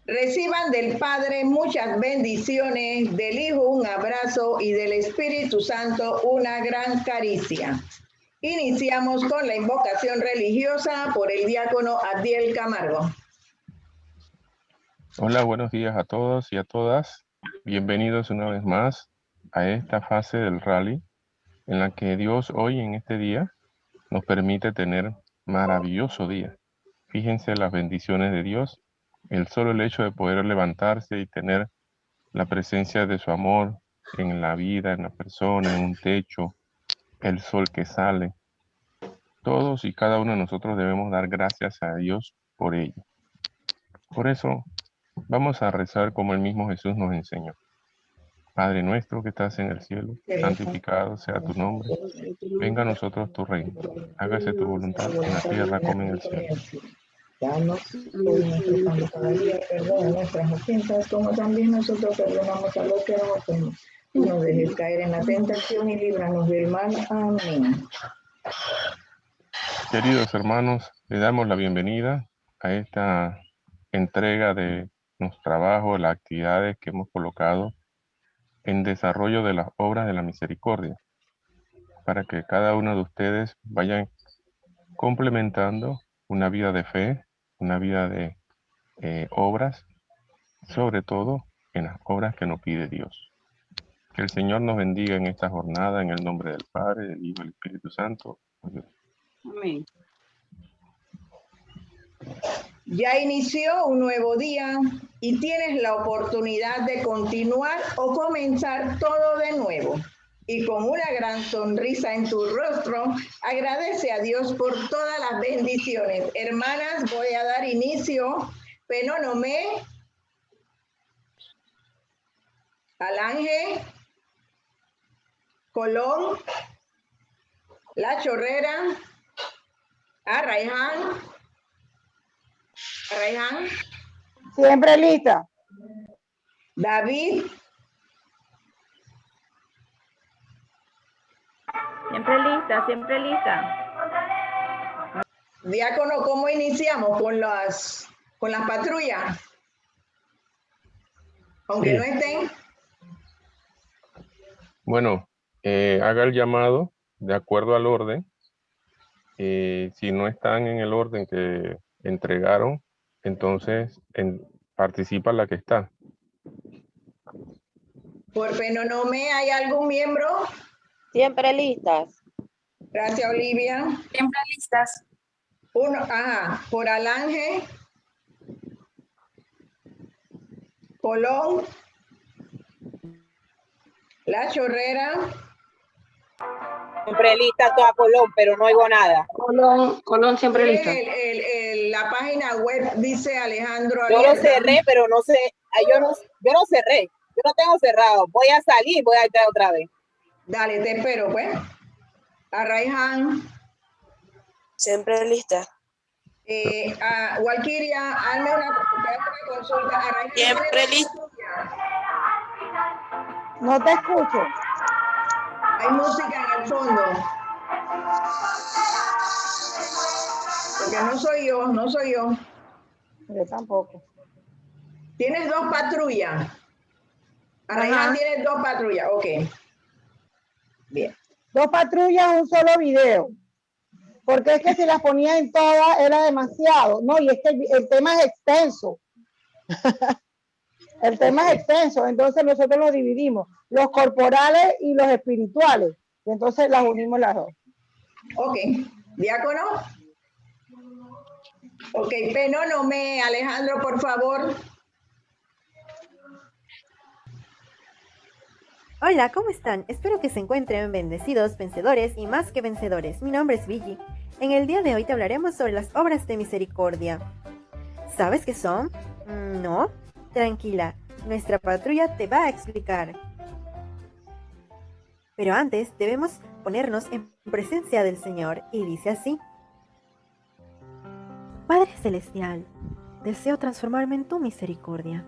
Reciban del Padre muchas bendiciones, del Hijo un abrazo y del Espíritu Santo una gran caricia. Iniciamos con la invocación religiosa por el diácono Adiel Camargo. Hola, buenos días a todos y a todas. Bienvenidos una vez más a esta fase del rally en la que Dios hoy en este día nos permite tener maravilloso día. Fíjense las bendiciones de Dios, el hecho de poder levantarse y tener la presencia de su amor en la vida, en la persona, en un techo, el sol que sale. Todos y cada uno de nosotros debemos dar gracias a Dios por ello. Por eso vamos a rezar como el mismo Jesús nos enseñó. Padre nuestro que estás en el cielo, santificado sea tu nombre. Venga a nosotros tu reino. Hágase tu voluntad en la tierra como en el cielo. Danos hoy nuestro pan de cada día, perdona nuestras ofensas, como también nosotros perdonamos a los que nos ofenden. No nos dejes caer en la tentación y líbranos del mal. Amén. Queridos hermanos, le damos la bienvenida a esta entrega de nuestro trabajo, las actividades que hemos colocado en desarrollo de las obras de la misericordia, para que cada uno de ustedes vayan complementando una vida de fe, una vida de obras, sobre todo en las obras que nos pide Dios. Que el Señor nos bendiga en esta jornada, en el nombre del Padre, del Hijo y del Espíritu Santo. Amén. Ya inició un nuevo día y tienes la oportunidad de continuar o comenzar todo de nuevo. Y con una gran sonrisa en tu rostro, agradece a Dios por todas las bendiciones. Hermanas, voy a dar inicio. Penonomé, Alange, Colón, La Chorrera, Arraiján. Arraiján. Siempre lista. David. Siempre lista, siempre lista. Diácono, ¿cómo iniciamos con las patrullas? Aunque Sí. no estén. Bueno, haga el llamado de acuerdo al orden. Si no están en el orden que entregaron, entonces participa la que está. Por Penonomé, ¿hay algún miembro? Siempre listas. Gracias, Olivia. Siempre listas. Por Alange. Colón. La Chorrera. Siempre lista toda Colón, pero no oigo nada. Colón siempre lista. La página web dice Alejandro. Yo lo cerré, pero no sé. Yo no cerré. Yo no tengo cerrado. Voy a salir, voy a entrar otra vez. Dale, te espero, pues. Arraiján. Siempre lista. Walkiria, hazme una consulta. Arraiján, Siempre lista. No te escucho. Hay música en el fondo. Porque no soy yo. Yo tampoco. Tienes 2 patrullas. Arraiján tiene 2 patrullas, ok. Bien. 2 patrullas, un solo video. Porque es que si las ponía en todas era demasiado. No, y es que el tema es extenso. El tema es extenso, entonces nosotros los dividimos, los corporales y los espirituales. Y entonces las unimos las dos. Ok. Diácono. Ok, Penonomé, Alejandro, por favor. Hola, ¿cómo están? Espero que se encuentren bendecidos, vencedores y más que vencedores. Mi nombre es Vigi. En el día de hoy te hablaremos sobre las obras de misericordia. ¿Sabes qué son? ¿No? Tranquila, nuestra patrulla te va a explicar. Pero antes debemos ponernos en presencia del Señor y dice así. Padre Celestial, deseo transformarme en tu misericordia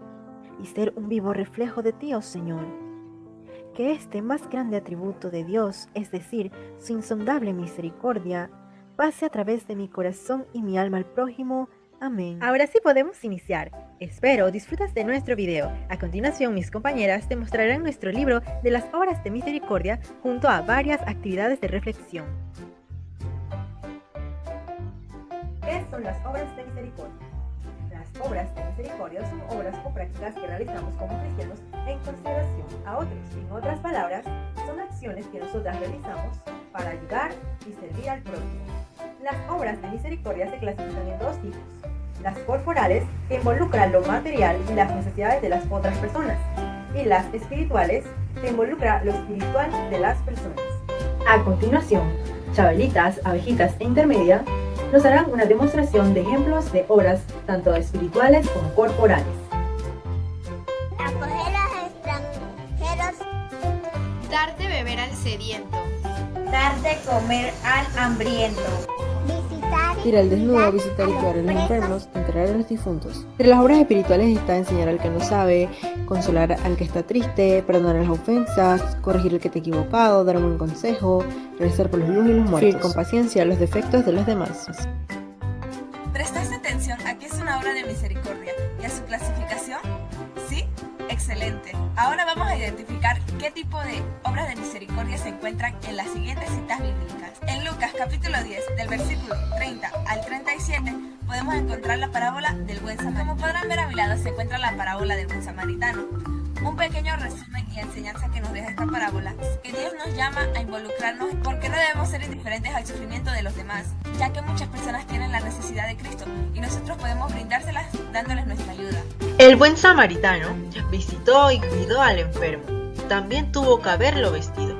y ser un vivo reflejo de ti, oh Señor. Que este más grande atributo de Dios, es decir, su insondable misericordia, pase a través de mi corazón y mi alma al prójimo, Amén. Ahora sí podemos iniciar. Espero disfrutas de nuestro video. A continuación, mis compañeras te mostrarán nuestro libro de las obras de misericordia junto a varias actividades de reflexión. ¿Qué son las obras de misericordia? Las obras de misericordia son obras o prácticas que realizamos como cristianos en consideración a otros. En otras palabras, son acciones que nosotras realizamos para ayudar y servir al prójimo. Las obras de misericordia se clasifican en dos tipos. Las corporales, que involucran lo material y las necesidades de las otras personas. Y las espirituales, que involucran lo espiritual de las personas. A continuación, chavelitas, abejitas e intermedia nos harán una demostración de ejemplos de obras tanto espirituales como corporales. Acoger a los extranjeros. Dar de beber al sediento. Dar de comer al hambriento. Ir al desnudo, visitar y cuidar a los enfermos, enterrar a los difuntos. Entre las obras espirituales está enseñar al que no sabe, consolar al que está triste, perdonar las ofensas, corregir al que te ha equivocado, dar un buen consejo, rezar por los vivos y los muertos, sufrir con paciencia los defectos de los demás. ¿Prestaste atención a qué es una obra de misericordia y a su clasificación? ¿Sí? Excelente. Ahora vamos a identificar qué tipo de obras de misericordia se encuentran en las siguientes citas bíblicas. En Lucas capítulo 10, del versículo 30 al 37, podemos encontrar la parábola del buen samaritano. Como podrán ver a mi lado se encuentra la parábola del buen samaritano. Un pequeño resumen y enseñanza que nos deja esta parábola es que Dios nos llama a involucrarnos porque no debemos ser indiferentes al sufrimiento de los demás, ya que muchas personas tienen la necesidad de Cristo y nosotros podemos brindárselas dándoles nuestra ayuda. El buen samaritano visitó y cuidó al enfermo. También tuvo que haberlo vestido.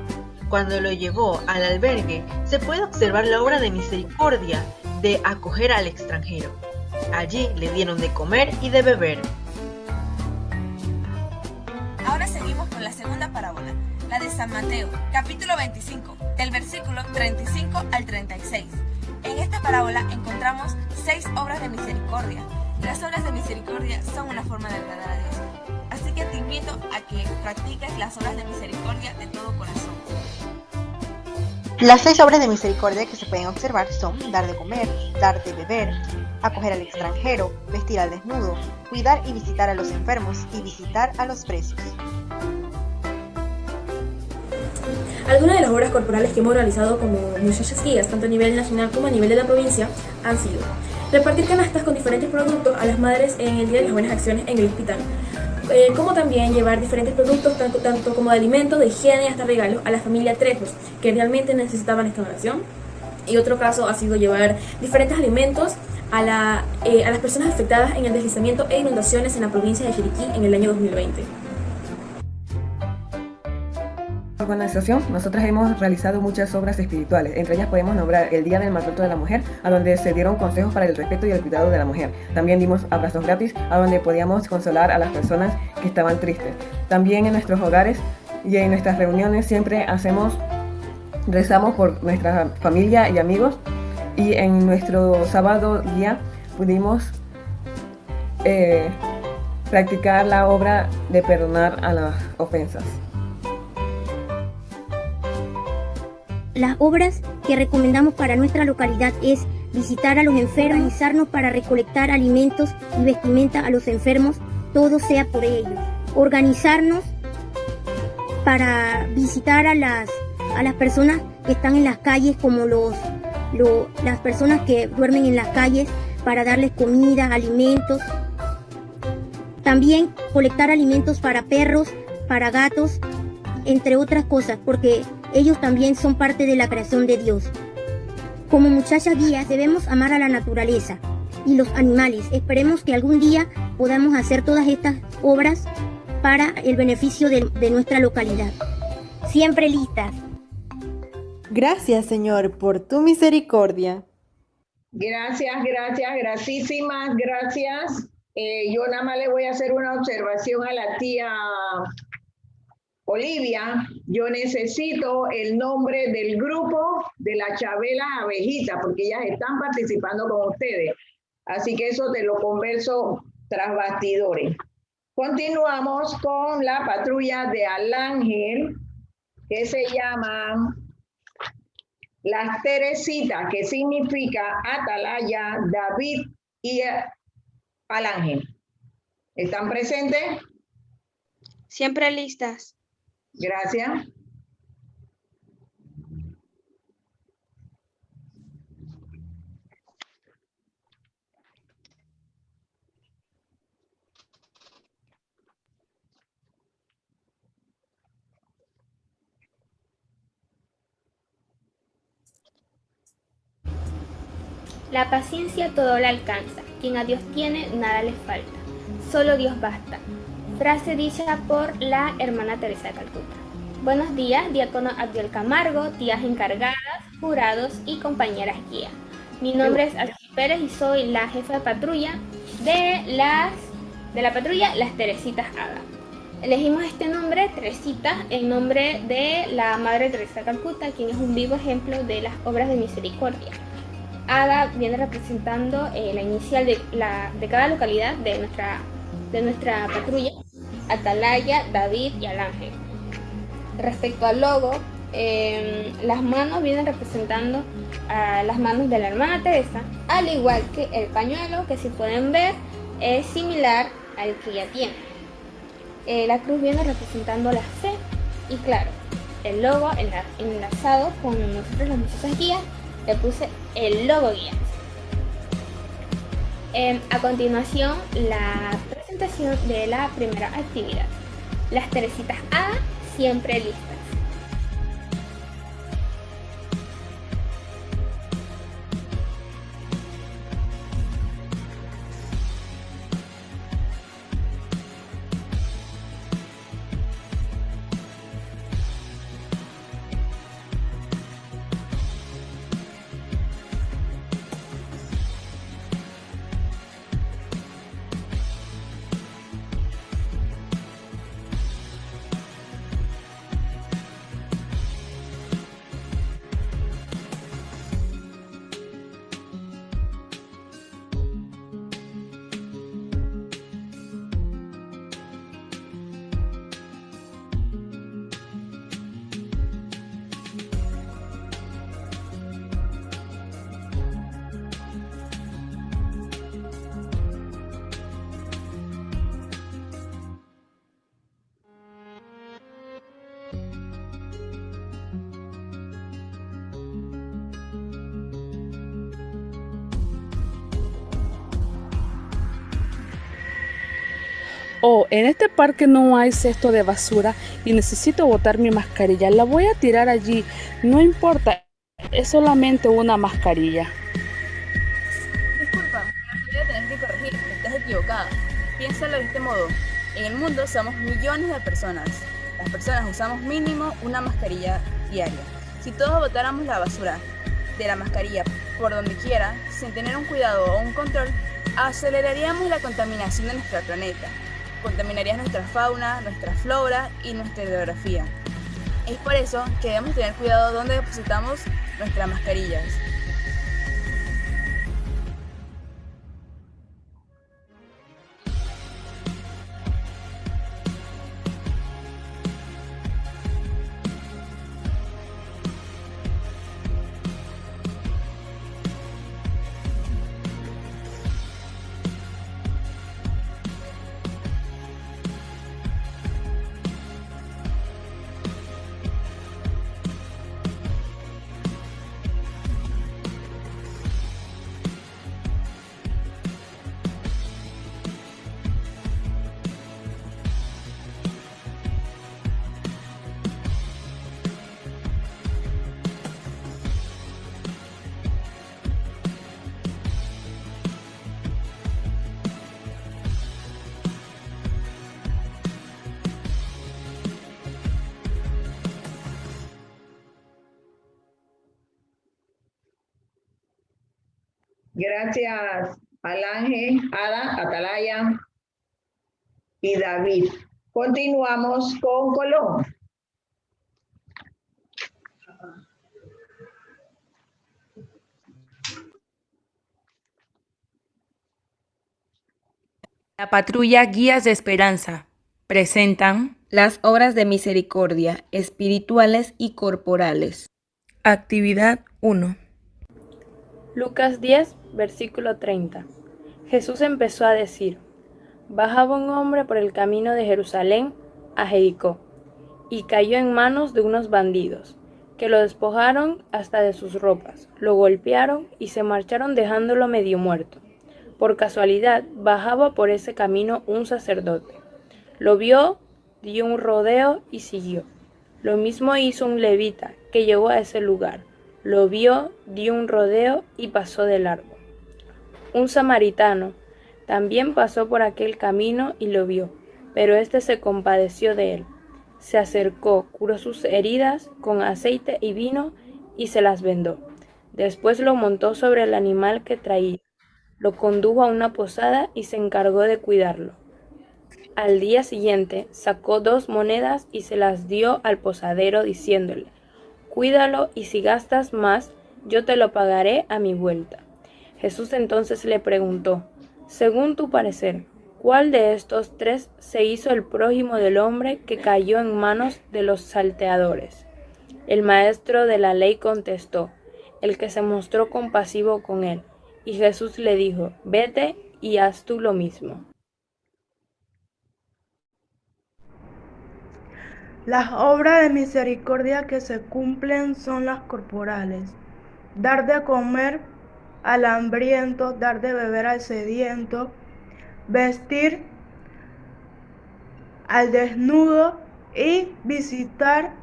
Cuando lo llevó al albergue, se puede observar la obra de misericordia de acoger al extranjero. Allí le dieron de comer y de beber. Ahora seguimos con la segunda parábola, la de San Mateo, capítulo 25, del versículo 35 al 36. En esta parábola encontramos 6 obras de misericordia. Las obras de misericordia son una forma de agradar a Dios. Así que te invito a que practiques las obras de misericordia de todo corazón. Las 6 obras de misericordia que se pueden observar son dar de comer, dar de beber, acoger al extranjero, vestir al desnudo, cuidar y visitar a los enfermos y visitar a los presos. Algunas de las obras corporales que hemos realizado como muchachas guías, tanto a nivel nacional como a nivel de la provincia, han sido repartir canastas con diferentes productos a las madres en el Día de las Buenas Acciones en el hospital, como también llevar diferentes productos, tanto como de alimentos, de higiene, hasta regalos a la familia Trejos, que realmente necesitaban esta donación. Y otro caso ha sido llevar diferentes alimentos a las personas afectadas en el deslizamiento e inundaciones en la provincia de Chiriquí en el año 2020. Organización, nosotras hemos realizado muchas obras espirituales, entre ellas podemos nombrar el Día del Maltrato de la Mujer, a donde se dieron consejos para el respeto y el cuidado de la mujer. También dimos abrazos gratis, a donde podíamos consolar a las personas que estaban tristes. También en nuestros hogares y en nuestras reuniones siempre rezamos por nuestra familia y amigos, y en nuestro sábado día pudimos practicar la obra de perdonar a las ofensas. Las obras que recomendamos para nuestra localidad es visitar a los enfermos, organizarnos para recolectar alimentos y vestimenta a los enfermos, todo sea por ellos. Organizarnos para visitar a las personas que están en las calles, como las personas que duermen en las calles, para darles comida, alimentos. También colectar alimentos para perros, para gatos, entre otras cosas, porque ellos también son parte de la creación de Dios. Como muchachas guías debemos amar a la naturaleza y los animales. Esperemos que algún día podamos hacer todas estas obras para el beneficio de nuestra localidad. Siempre listas. Gracias, Señor, por tu misericordia. Gracias, gracísimas gracias. Yo nada más le voy a hacer una observación a la tía Olivia. Yo necesito el nombre del grupo de las Chabelas Abejitas, porque ellas están participando con ustedes. Así que eso te lo converso tras bastidores. Continuamos con la patrulla de Alángel, que se llama Las Teresitas, que significa Atalaya, David y Falange. ¿Están presentes? Siempre listas. Gracias. La paciencia todo la alcanza. Quien a Dios tiene, nada le falta. Solo Dios basta. Frase dicha por la hermana Teresa de Calcuta. Buenos días, diácono Abdiel Camargo, tías encargadas, jurados y compañeras guía. Mi nombre es Alci Pérez y soy la jefa de patrulla de la patrulla Las Teresitas Ada. Elegimos este nombre, Teresita, en nombre de la Madre Teresa de Calcuta, quien es un vivo ejemplo de las obras de misericordia. Ada viene representando la inicial de cada localidad de nuestra patrulla, Atalaya, David y Alange. Respecto al logo, las manos vienen representando a las manos de la hermana Teresa, al igual que el pañuelo, que si pueden ver es similar al que ya tiene. La cruz viene representando la fe y claro, el logo enlazado con nosotros las muchachas guías, le puse el logo guía. A continuación, la presentación de la primera actividad. Las Teresitas A siempre listas. Oh, en este parque no hay cesto de basura y necesito botar mi mascarilla. La voy a tirar allí. No importa, es solamente una mascarilla. Disculpa, te voy a tener que corregir. Estás equivocada. Piénsalo de este modo. En el mundo somos millones de personas. Las personas usamos mínimo una mascarilla diaria. Si todos botáramos la basura de la mascarilla por donde quiera, sin tener un cuidado o un control, aceleraríamos la contaminación de nuestro planeta. Contaminaría nuestra fauna, nuestra flora y nuestra hidrografía. Es por eso que debemos tener cuidado donde depositamos nuestras mascarillas. Gracias, Alange, Ada, Atalaya y David. Continuamos con Colón. La patrulla Guías de Esperanza presentan las obras de misericordia espirituales y corporales. Actividad 1. Lucas 10, versículo 30. Jesús empezó a decir: bajaba un hombre por el camino de Jerusalén a Jericó, y cayó en manos de unos bandidos, que lo despojaron hasta de sus ropas, lo golpearon y se marcharon dejándolo medio muerto. Por casualidad bajaba por ese camino un sacerdote. Lo vio, dio un rodeo y siguió. Lo mismo hizo un levita, que llegó a ese lugar. Lo vio, dio un rodeo y pasó de largo. Un samaritano también pasó por aquel camino y lo vio, pero éste se compadeció de él. Se acercó, curó sus heridas con aceite y vino y se las vendó. Después lo montó sobre el animal que traía, lo condujo a una posada y se encargó de cuidarlo. Al día siguiente sacó 2 monedas y se las dio al posadero diciéndole: cuídalo y si gastas más, yo te lo pagaré a mi vuelta. Jesús entonces le preguntó: según tu parecer, ¿cuál de estos 3 se hizo el prójimo del hombre que cayó en manos de los salteadores? El maestro de la ley contestó: el que se mostró compasivo con él. Y Jesús le dijo: vete y haz tú lo mismo. Las obras de misericordia que se cumplen son las corporales: dar de comer al hambriento, dar de beber al sediento, vestir al desnudo y visitar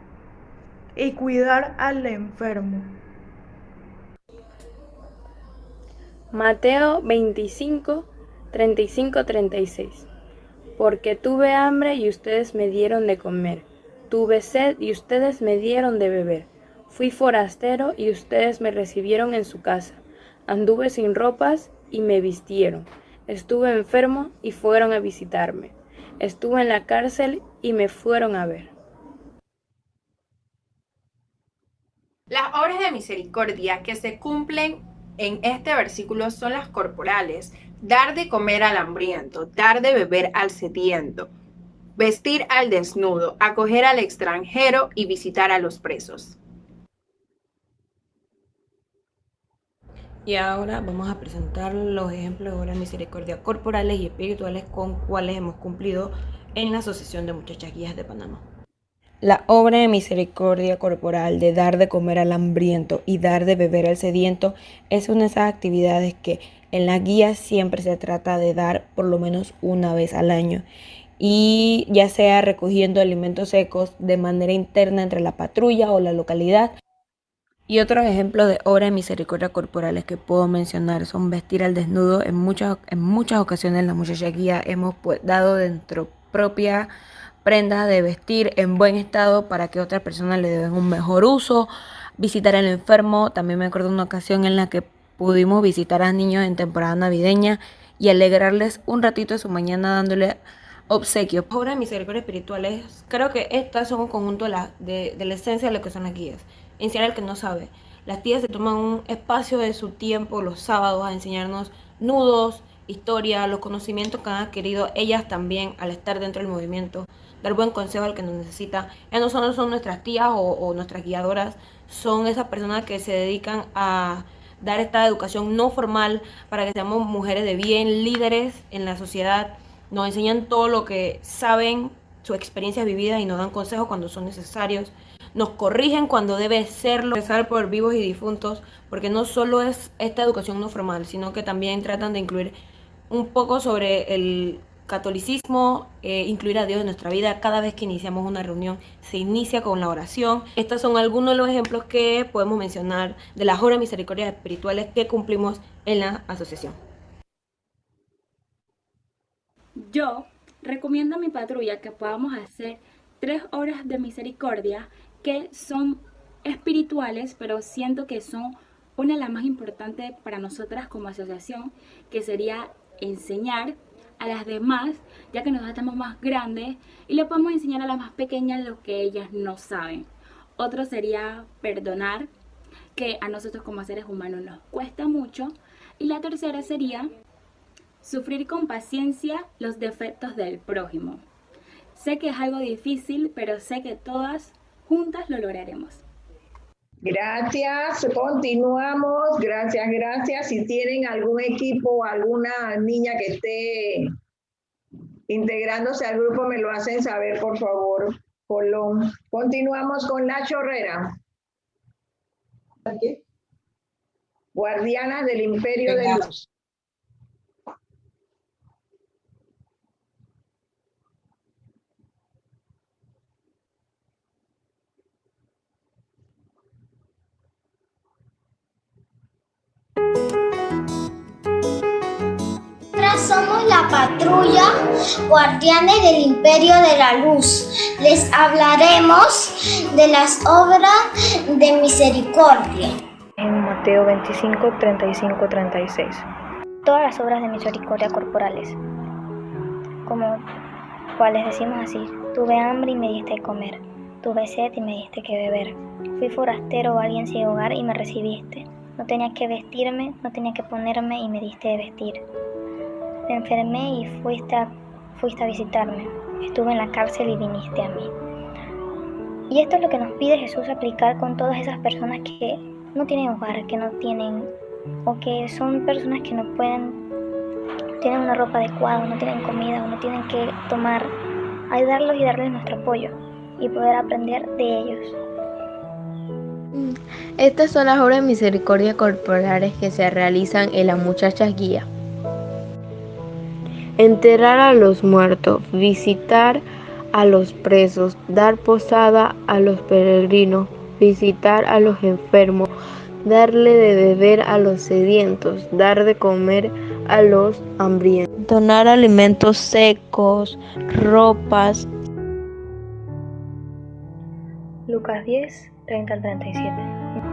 y cuidar al enfermo. Mateo 25, 35-36. Porque tuve hambre y ustedes me dieron de comer. Tuve sed y ustedes me dieron de beber. Fui forastero y ustedes me recibieron en su casa. Anduve sin ropas y me vistieron. Estuve enfermo y fueron a visitarme. Estuve en la cárcel y me fueron a ver. Las obras de misericordia que se cumplen en este versículo son las corporales: dar de comer al hambriento, dar de beber al sediento, vestir al desnudo, acoger al extranjero y visitar a los presos. Y ahora vamos a presentar los ejemplos de obras de misericordia corporales y espirituales con cuales hemos cumplido en la Asociación de Muchachas Guías de Panamá. La obra de misericordia corporal de dar de comer al hambriento y dar de beber al sediento es una de esas actividades que en la guía siempre se trata de dar por lo menos una vez al año, y ya sea recogiendo alimentos secos de manera interna entre la patrulla o la localidad. Y otros ejemplos de obra de misericordia corporales que puedo mencionar son vestir al desnudo. En muchas ocasiones las muchachas guía hemos dado dentro propia prendas de vestir en buen estado para que otras personas le den un mejor uso. Visitar al enfermo, también me acuerdo de una ocasión en la que pudimos visitar a niños en temporada navideña y alegrarles un ratito de su mañana dándole obsequios. Obras de misericordia espirituales, creo que estas son un conjunto de la esencia de lo que son las guías. Enseñar al que no sabe. Las tías se toman un espacio de su tiempo los sábados a enseñarnos nudos, historia, los conocimientos que han adquirido ellas también al estar dentro del movimiento, dar buen consejo al que nos necesita. Ellas no solo son nuestras tías o nuestras guiadoras, son esas personas que se dedican a dar esta educación no formal para que seamos mujeres de bien, líderes en la sociedad. Nos enseñan todo lo que saben, sus experiencias vividas, y nos dan consejos cuando son necesarios. Nos corrigen cuando debe serlo, rezar por vivos y difuntos, porque no solo es esta educación no formal, sino que también tratan de incluir un poco sobre el catolicismo, incluir a Dios en nuestra vida. Cada vez que iniciamos una reunión se inicia con la oración. Estos son algunos de los ejemplos que podemos mencionar de las obras de misericordia espirituales que cumplimos en la asociación. Yo recomiendo a mi patrulla que podamos hacer 3 obras de misericordia que son espirituales, pero siento que son una de las más importantes para nosotras como asociación, que sería enseñar a las demás, ya que nosotros estamos más grandes y le podemos enseñar a las más pequeñas lo que ellas no saben. Otro sería perdonar, que a nosotros como seres humanos nos cuesta mucho. Y la tercera sería sufrir con paciencia los defectos del prójimo. Sé que es algo difícil, pero sé que todas juntas lo lograremos. Gracias, continuamos. Gracias, gracias. Si tienen algún equipo, alguna niña que esté integrándose al grupo, me lo hacen saber, por favor. Colón. Continuamos con Nacho Herrera. Guardianas del Imperio de Luz. Somos la patrulla Guardianes del Imperio de la Luz. Les hablaremos de las obras de misericordia. En Mateo 25, 35, 36. Todas las obras de misericordia corporales, como cuales decimos así: tuve hambre y me diste de comer, tuve sed y me diste que beber, fui forastero o alguien sin hogar y me recibiste, no tenía que vestirme, no tenía que ponerme y me diste de vestir. Me enfermé y fuiste a visitarme. Estuve en la cárcel y viniste a mí. Y esto es lo que nos pide Jesús aplicar con todas esas personas que no tienen hogar, que no tienen, o que son personas que no tienen una ropa adecuada, no tienen comida, o no tienen que tomar. Ayudarlos y darles nuestro apoyo y poder aprender de ellos. Estas son las obras de misericordia corporales que se realizan en las muchachas guía. Enterrar a los muertos, visitar a los presos, dar posada a los peregrinos, visitar a los enfermos, darle de beber a los sedientos, dar de comer a los hambrientos, donar alimentos secos, ropas. Lucas 10, 30 al 37.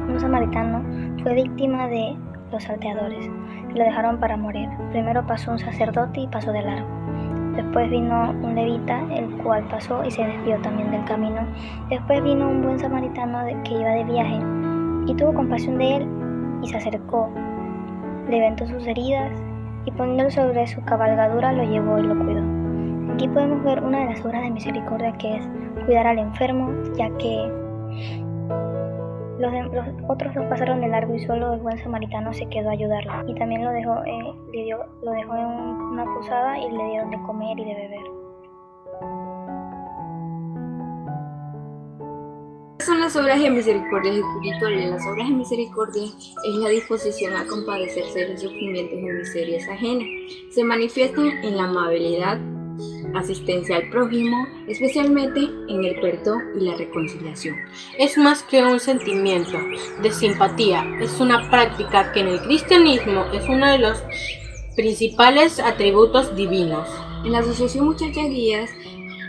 Un samaritano fue víctima de los salteadores. Lo dejaron para morir. Primero pasó un sacerdote y pasó de largo. Después vino un levita, el cual pasó y se desvió también del camino. Después vino un buen samaritano que iba de viaje y tuvo compasión de él y se acercó. Le vendó sus heridas y poniéndolo sobre su cabalgadura lo llevó y lo cuidó. Aquí podemos ver una de las obras de misericordia, que es cuidar al enfermo, ya que los otros dos pasaron de largo y solo el buen samaritano se quedó a ayudarlo. Y también lo dejó en una posada y le dieron de comer y de beber. Son las obras de misericordia espirituales. Las obras de misericordia es la disposición a compadecerse de los sufrimientos o miserias ajenas. Se manifiestan en la amabilidad, asistencia al prójimo, especialmente en el perdón y la reconciliación. Es más que un sentimiento de simpatía, es una práctica que en el cristianismo es uno de los principales atributos divinos. En la Asociación Muchachas Guías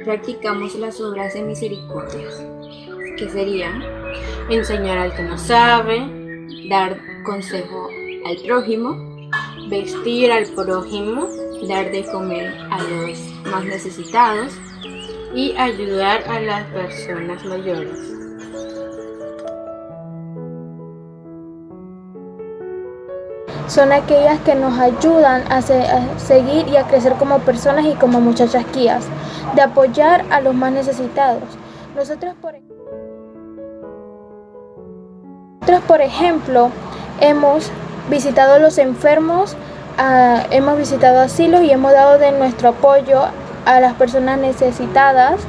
practicamos las obras de misericordia, que serían enseñar al que no sabe, dar consejo al prójimo, vestir al prójimo, dar de comer a los más necesitados y ayudar a las personas mayores. Son aquellas que nos ayudan a seguir y a crecer como personas y como muchachas guías, de apoyar a los más necesitados. Nosotros, por ejemplo, hemos visitado a los enfermos, hemos visitado asilos y hemos dado de nuestro apoyo a las personas necesitadas.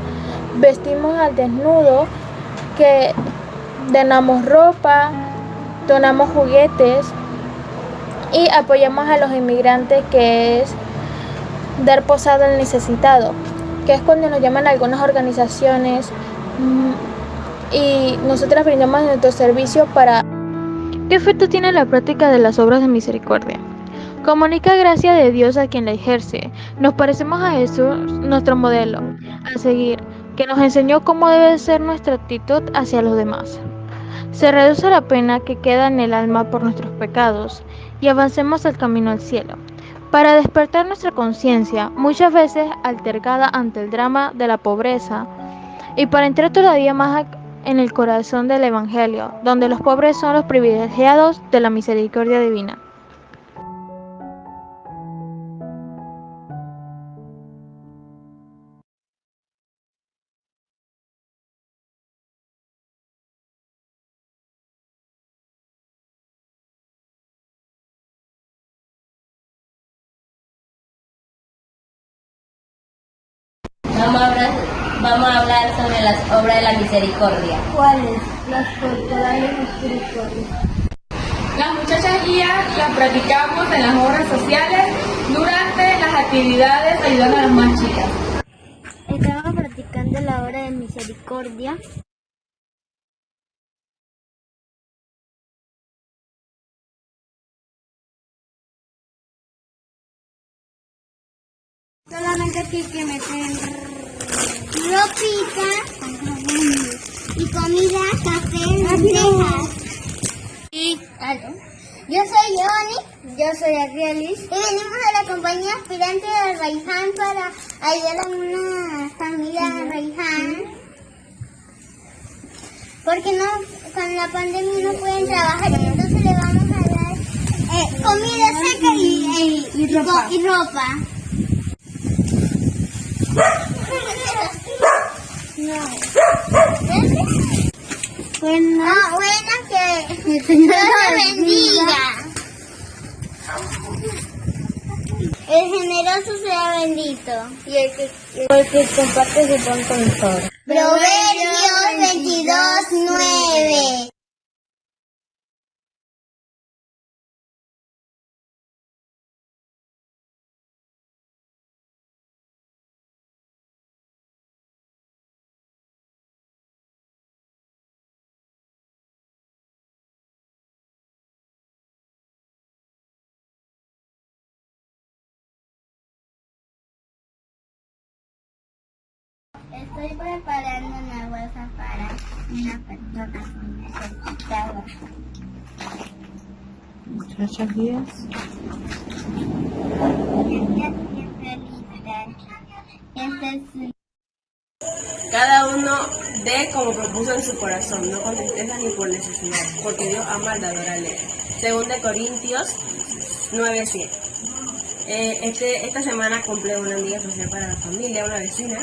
Vestimos al desnudo, que donamos ropa, donamos juguetes y apoyamos a los inmigrantes, que es dar posada al necesitado, que es cuando nos llaman algunas organizaciones y nosotras brindamos nuestro servicio para... ¿Qué efecto tiene la práctica de las obras de misericordia? Comunica gracia de Dios a quien la ejerce. Nos parecemos a Jesús, nuestro modelo a seguir, que nos enseñó cómo debe ser nuestra actitud hacia los demás. Se reduce la pena que queda en el alma por nuestros pecados y avancemos al camino al cielo. Para despertar nuestra conciencia, muchas veces altergada ante el drama de la pobreza, y para entrar todavía más en el corazón del Evangelio, donde los pobres son los privilegiados de la misericordia divina. vamos a hablar sobre las obras de la misericordia. ¿Cuáles? Las corporales espirituales. Las muchachas guías las practicamos en las obras sociales durante las actividades ayudando a las más chicas. Estamos practicando la obra de misericordia. Solamente aquí que meten ropita y comida, café, lentejas. Yo soy Leoni, yo soy Arielis y venimos de la compañía aspirante de Raiján para ayudar a una familia de Raiján porque no, con la pandemia no pueden trabajar, entonces le vamos a dar comida seca y ropa. Bueno, que el Señor te bendiga. El generoso sea bendito. Y el que comparte su pan con el pobre. Proverbios 22:9. Estoy preparando una bolsa para una persona necesitada. Muchachas guías. Cada uno dé como propuso en su corazón, no con tristeza ni por necesidad, porque Dios ama al dador alegre. Según de Corintios 9:7. Esta semana cumple una amiga especial para la familia, una vecina,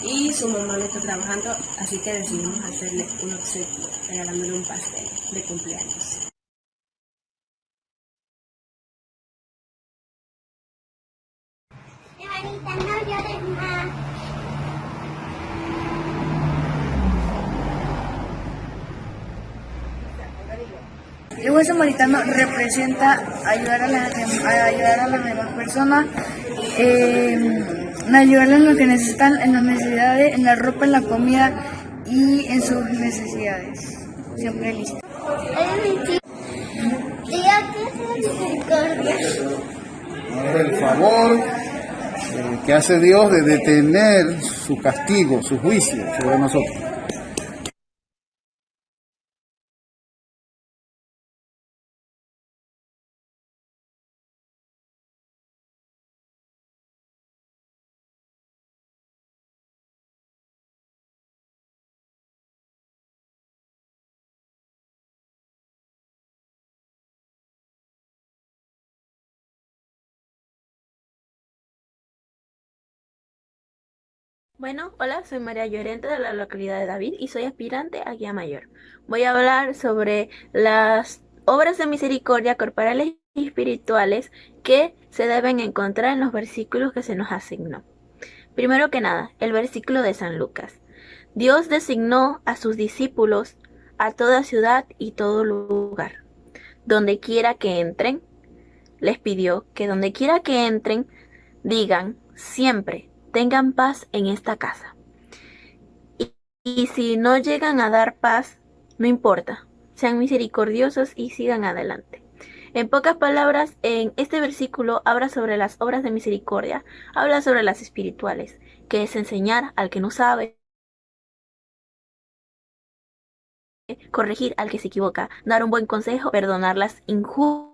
y su mamá no está trabajando, así que decidimos hacerle un obsequio, regalándole un pastel de cumpleaños. Señorita, no llores más. El buen samaritano representa ayudar a las demás personas, ayudarles en lo que necesitan, en las necesidades, en la ropa, en la comida y en sus necesidades. Siempre listo. El favor que hace Dios de detener su castigo, su juicio sobre nosotros. Bueno, hola, soy María Llorente de la localidad de David y soy aspirante a guía mayor. Voy a hablar sobre las obras de misericordia corporales y espirituales que se deben encontrar en los versículos que se nos asignó. Primero que nada, el versículo de San Lucas. Dios designó a sus discípulos a toda ciudad y todo lugar. Donde quiera que entren, les pidió que donde quiera que entren, digan siempre, tengan paz en esta casa. Y si no llegan a dar paz, no importa, sean misericordiosos y sigan adelante. En pocas palabras, en este versículo habla sobre las obras de misericordia, habla sobre las espirituales, que es enseñar al que no sabe, corregir al que se equivoca, dar un buen consejo, perdonar las injurias,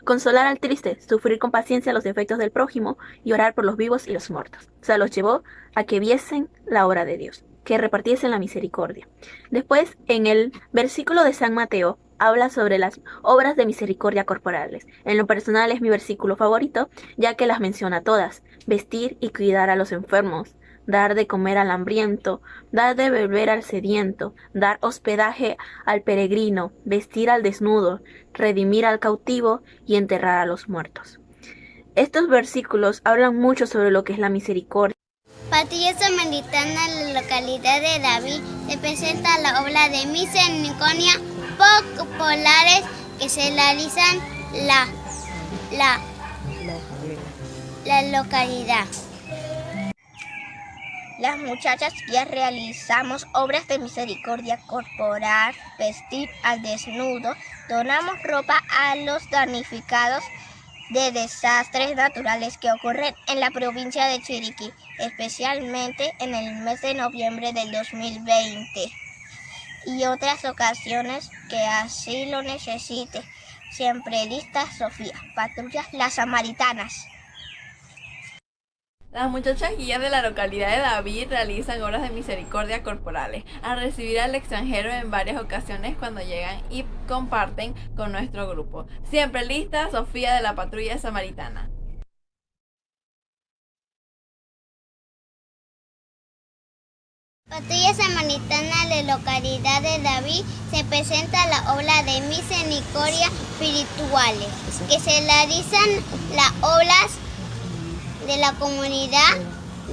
consolar al triste, sufrir con paciencia los defectos del prójimo y orar por los vivos y los muertos. O sea, los llevó a que viesen la obra de Dios, que repartiesen la misericordia. Después, en el versículo de San Mateo, habla sobre las obras de misericordia corporales. En lo personal es mi versículo favorito, ya que las menciona todas: vestir y cuidar a los enfermos, dar de comer al hambriento, dar de beber al sediento, dar hospedaje al peregrino, vestir al desnudo, redimir al cautivo y enterrar a los muertos. Estos versículos hablan mucho sobre lo que es la misericordia. Patrulla Samaritana en la localidad de David representa la obra de misericordia populares que se realizan la localidad. Las muchachas guías realizamos obras de misericordia corporal, vestir al desnudo, donamos ropa a los damnificados de desastres naturales que ocurren en la provincia de Chiriquí, especialmente en el mes de noviembre del 2020 y otras ocasiones que así lo necesite. Siempre lista, Sofía. Patrullas Las Samaritanas. Las muchachas guías de la localidad de David realizan obras de misericordia corporales al recibir al extranjero en varias ocasiones cuando llegan y comparten con nuestro grupo. Siempre lista, Sofía de la Patrulla Samaritana. Patrulla Samaritana de la localidad de David se presenta la obra de misericordia espirituales que se realizan las obras de la comunidad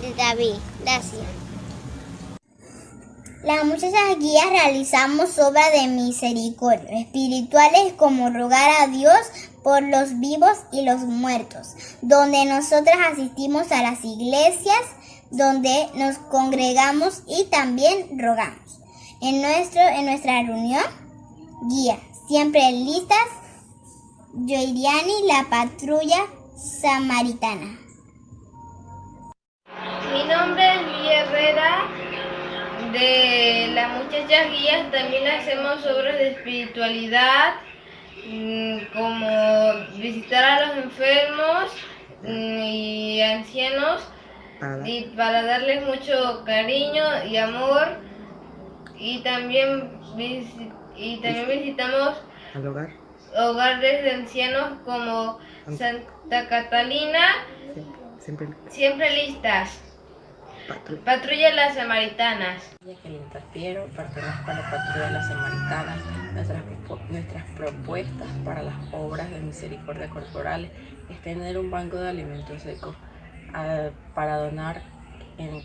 de David. Gracias. Las muchachas guías realizamos obras de misericordia espirituales como rogar a Dios por los vivos y los muertos, donde nosotras asistimos a las iglesias, donde nos congregamos y también rogamos. En nuestra reunión, guía, siempre listas, Yoiriani, la Patrulla Samaritana. Mi nombre es Lía Herrera. De las muchachas guías también hacemos obras de espiritualidad, como visitar a los enfermos y ancianos, y para darles mucho cariño y amor, y también visitamos hogares de ancianos como Santa Catalina. Siempre listas. Patrulla Las Samaritanas. Que le interfiero, pertenezco a la Patrulla de las Samaritanas. Nuestras propuestas para las obras de misericordia corporales es tener un banco de alimentos secos para donar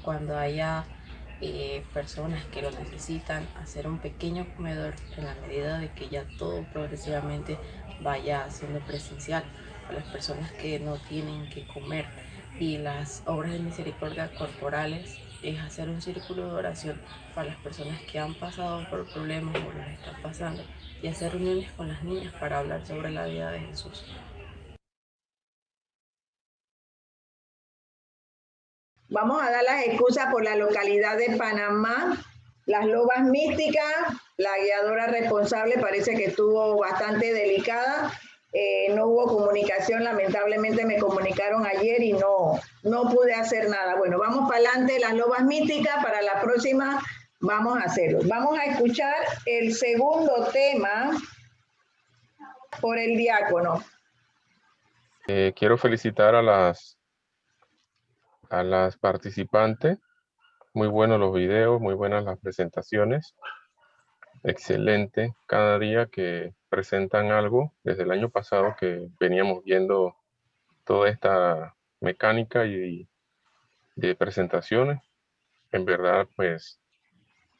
cuando haya personas que lo necesitan, hacer un pequeño comedor en la medida de que ya todo progresivamente vaya siendo presencial para las personas que no tienen que comer. Y las obras de misericordia corporales es hacer un círculo de oración para las personas que han pasado por problemas o los están pasando, y hacer reuniones con las niñas para hablar sobre la vida de Jesús. Vamos a dar las excusas por la localidad de Panamá. Las lobas místicas, la guiadora responsable parece que estuvo bastante delicada. No hubo comunicación, lamentablemente me comunicaron ayer y no pude hacer nada. Bueno, vamos para adelante, las lobas místicas, para la próxima vamos a hacerlo. Vamos a escuchar el segundo tema por el diácono. Quiero felicitar a las participantes. Muy buenos los videos, muy buenas las presentaciones. Excelente cada día que presentan algo. Desde el año pasado que veníamos viendo toda esta mecánica y de presentaciones. En verdad, pues,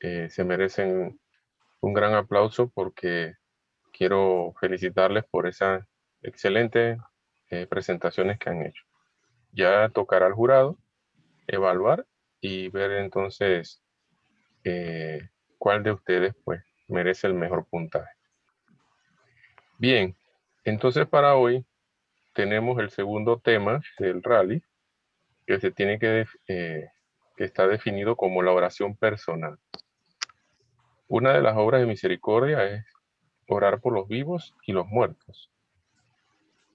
se merecen un gran aplauso porque quiero felicitarles por esas excelentes presentaciones que han hecho. Ya tocará al jurado evaluar y ver entonces cuál de ustedes pues merece el mejor puntaje. Bien, entonces para hoy tenemos el segundo tema del rally que se tiene que está definido como la oración personal. Una de las obras de misericordia es orar por los vivos y los muertos.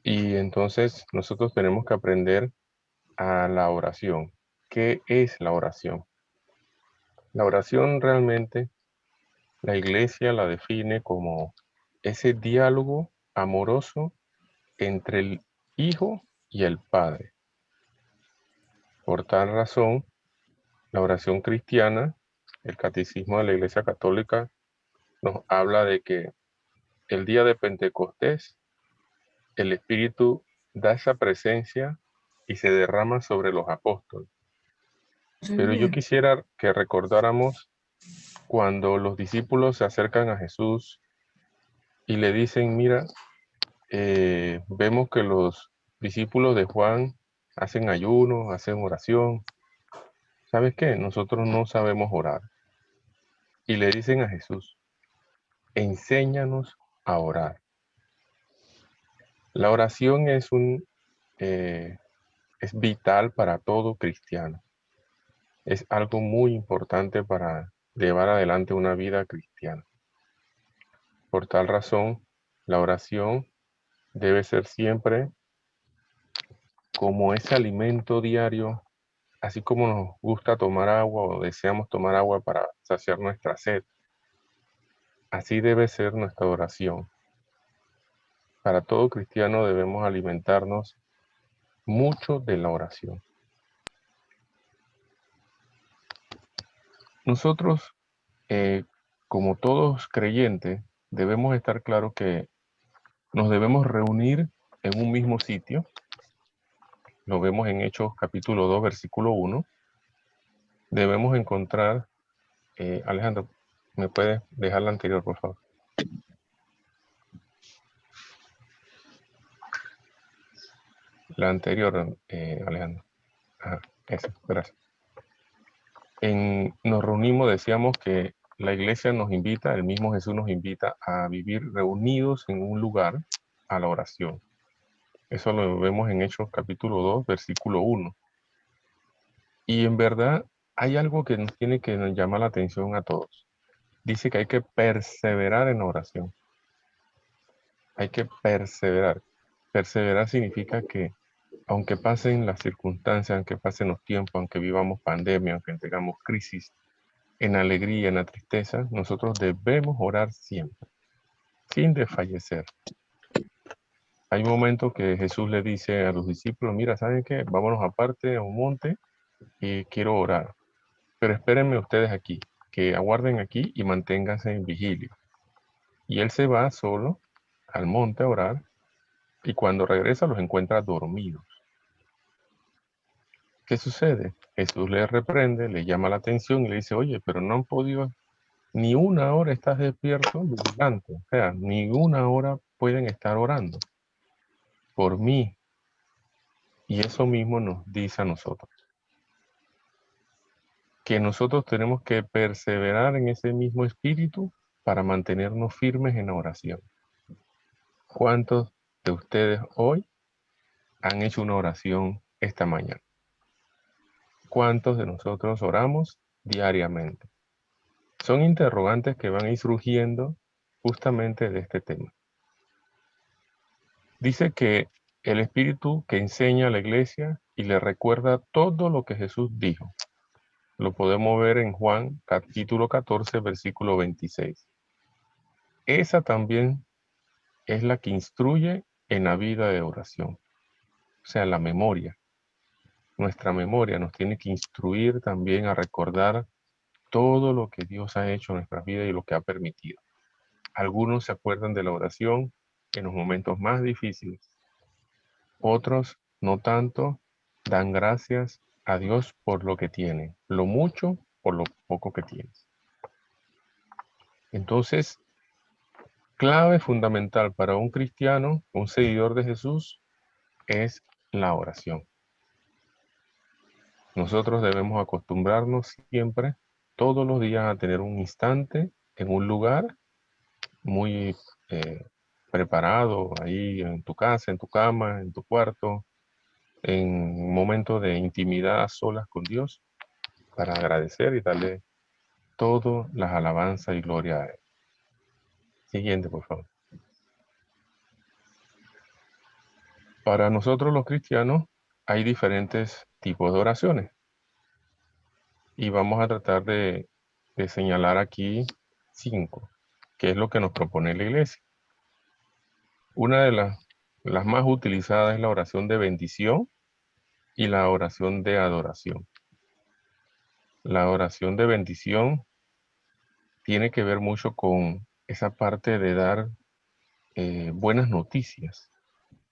Y entonces nosotros tenemos que aprender a la oración. ¿Qué es la oración? La oración realmente la Iglesia la define como ese diálogo amoroso entre el Hijo y el Padre. Por tal razón, la oración cristiana, el Catecismo de la Iglesia Católica, nos habla de que el día de Pentecostés, el Espíritu da esa presencia y se derrama sobre los apóstoles. Pero yo quisiera que recordáramos cuando los discípulos se acercan a Jesús y le dicen, mira, vemos que los discípulos de Juan hacen ayuno, hacen oración. ¿Sabes qué? Nosotros no sabemos orar. Y le dicen a Jesús, enséñanos a orar. La oración es vital para todo cristiano. Es algo muy importante para llevar adelante una vida cristiana. Por tal razón, la oración debe ser siempre como ese alimento diario, así como nos gusta tomar agua o deseamos tomar agua para saciar nuestra sed. Así debe ser nuestra oración. Para todo cristiano debemos alimentarnos mucho de la oración. Nosotros, como todos creyentes, debemos estar claros que nos debemos reunir en un mismo sitio. Lo vemos en Hechos capítulo 2, versículo 1. Debemos encontrar, Alejandro, ¿me puedes dejar la anterior, por favor? La anterior, Alejandro. Ajá, eso, gracias. Nos reunimos, decíamos que la iglesia nos invita, el mismo Jesús nos invita a vivir reunidos en un lugar a la oración. Eso lo vemos en Hechos capítulo 2, versículo 1. Y en verdad hay algo que nos tiene que llamar la atención a todos. Dice que hay que perseverar en la oración. Hay que perseverar. Perseverar significa que aunque pasen las circunstancias, aunque pasen los tiempos, aunque vivamos pandemia, aunque tengamos crisis, en alegría, en la tristeza, nosotros debemos orar siempre, sin desfallecer. Hay momentos que Jesús le dice a los discípulos, mira, ¿saben qué? Vámonos aparte a un monte y quiero orar. Pero espérenme ustedes aquí, que aguarden aquí y manténganse en vigilia. Y él se va solo al monte a orar y cuando regresa los encuentra dormidos. ¿Qué sucede? Jesús les reprende, les llama la atención y le dice, oye, pero no han podido, ni una hora estás despierto, vigilante. O sea, ni una hora pueden estar orando por mí. Y eso mismo nos dice a nosotros. Que nosotros tenemos que perseverar en ese mismo espíritu para mantenernos firmes en la oración. ¿Cuántos de ustedes hoy han hecho una oración esta mañana? ¿Cuántos de nosotros oramos diariamente? Son interrogantes que van a ir surgiendo justamente de este tema. Dice que el Espíritu que enseña a la iglesia y le recuerda todo lo que Jesús dijo. Lo podemos ver en Juan capítulo 14, versículo 26. Esa también es la que instruye en la vida de oración. O sea, la memoria. Nuestra memoria nos tiene que instruir también a recordar todo lo que Dios ha hecho en nuestra vida y lo que ha permitido. Algunos se acuerdan de la oración en los momentos más difíciles. Otros, no tanto, dan gracias a Dios por lo que tienen, lo mucho por lo poco que tienes. Entonces, clave fundamental para un cristiano, un seguidor de Jesús, es la oración. Nosotros debemos acostumbrarnos siempre, todos los días, a tener un instante en un lugar muy preparado, ahí en tu casa, en tu cama, en tu cuarto, en un momento de intimidad a solas con Dios, para agradecer y darle todas las alabanzas y gloria a Él. Siguiente, por favor. Para nosotros los cristianos hay diferentes tipos de oraciones. Y vamos a tratar de señalar aquí 5, que es lo que nos propone la iglesia. Una de las más utilizadas es la oración de bendición y la oración de adoración. La oración de bendición tiene que ver mucho con esa parte de dar buenas noticias.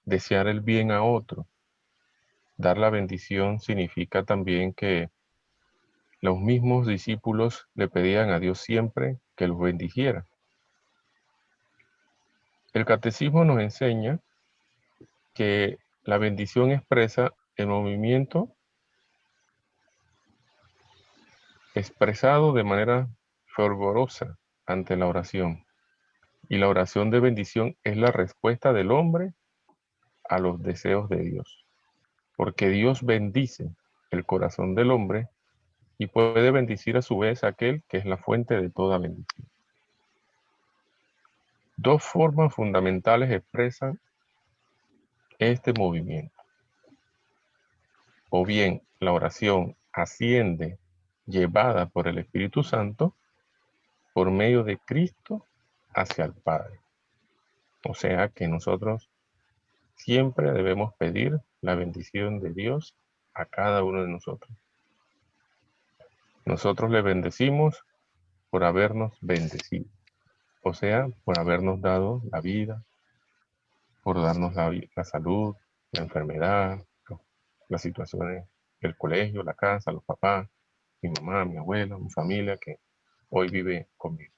desear el bien a otro. Dar la bendición significa también que los mismos discípulos le pedían a Dios siempre que los bendijera. El catecismo nos enseña que la bendición expresa el movimiento expresado de manera fervorosa ante la oración. Y la oración de bendición es la respuesta del hombre a los deseos de Dios. Porque Dios bendice el corazón del hombre y puede bendecir a su vez a aquel que es la fuente de toda bendición. Dos formas fundamentales expresan este movimiento. O bien la oración asciende llevada por el Espíritu Santo por medio de Cristo hacia el Padre. O sea que nosotros siempre debemos pedir la bendición de Dios a cada uno de nosotros. Nosotros le bendecimos por habernos bendecido. O sea, por habernos dado la vida, por darnos la salud, la enfermedad, las situaciones del colegio, la casa, los papás, mi mamá, mi abuelo, mi familia que hoy vive conmigo.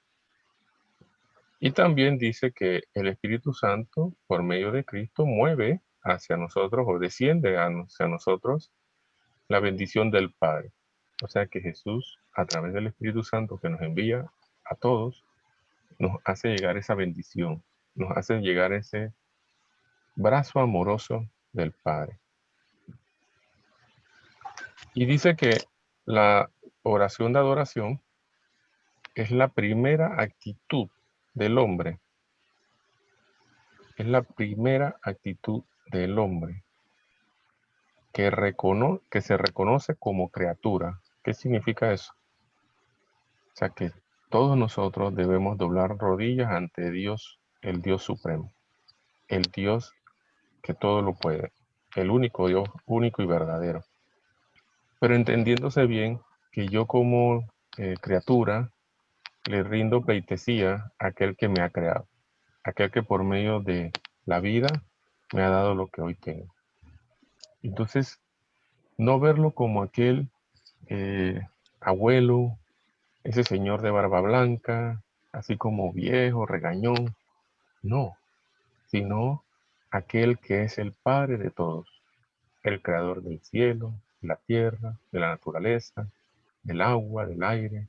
Y también dice que el Espíritu Santo, por medio de Cristo, mueve hacia nosotros o desciende hacia nosotros la bendición del Padre. O sea que Jesús, a través del Espíritu Santo que nos envía a todos, nos hace llegar esa bendición, nos hace llegar ese brazo amoroso del Padre. Y dice que la oración de adoración es la primera actitud del hombre. Es la primera actitud del hombre que se reconoce como criatura. ¿Qué significa eso? O sea que todos nosotros debemos doblar rodillas ante Dios, el Dios supremo, el Dios que todo lo puede, el único Dios, único y verdadero. Pero entendiéndose bien que yo como criatura le rindo pleitesía a aquel que me ha creado, aquel que por medio de la vida me ha dado lo que hoy tengo. Entonces, no verlo como aquel abuelo, ese señor de barba blanca, así como viejo, regañón, no, sino aquel que es el Padre de todos, el creador del cielo, de la tierra, de la naturaleza, del agua, del aire,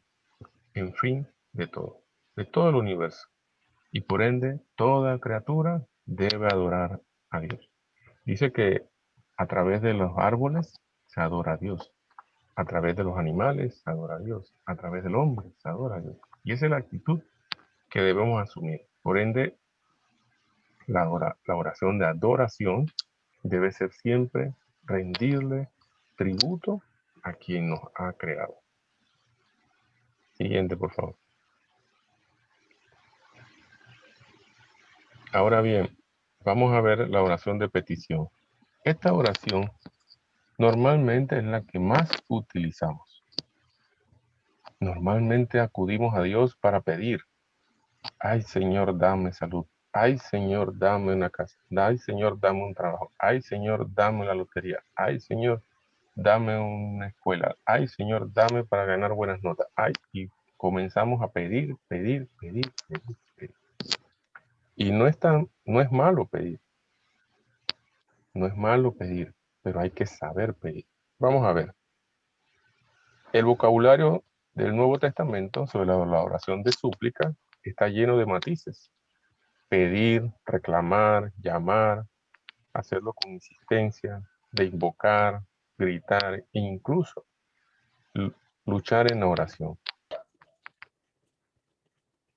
en fin, de todo el universo. Y por ende, toda criatura debe adorar a Dios. Dice que a través de los árboles se adora a Dios. A través de los animales se adora a Dios. A través del hombre se adora a Dios. Y esa es la actitud que debemos asumir. Por ende, la oración de adoración debe ser siempre rendirle tributo a quien nos ha creado. Siguiente, por favor. Ahora bien, vamos a ver la oración de petición. Esta oración normalmente es la que más utilizamos. Normalmente acudimos a Dios para pedir. Ay, Señor, dame salud. Ay, Señor, dame una casa. Ay, Señor, dame un trabajo. Ay, Señor, dame la lotería. Ay, Señor, dame una escuela. Ay, Señor, dame para ganar buenas notas. Ay, y comenzamos a pedir. Y no es malo pedir. No es malo pedir, pero hay que saber pedir. Vamos a ver. El vocabulario del Nuevo Testamento sobre la oración de súplica está lleno de matices. Pedir, reclamar, llamar, hacerlo con insistencia, de invocar, gritar e incluso luchar en la oración.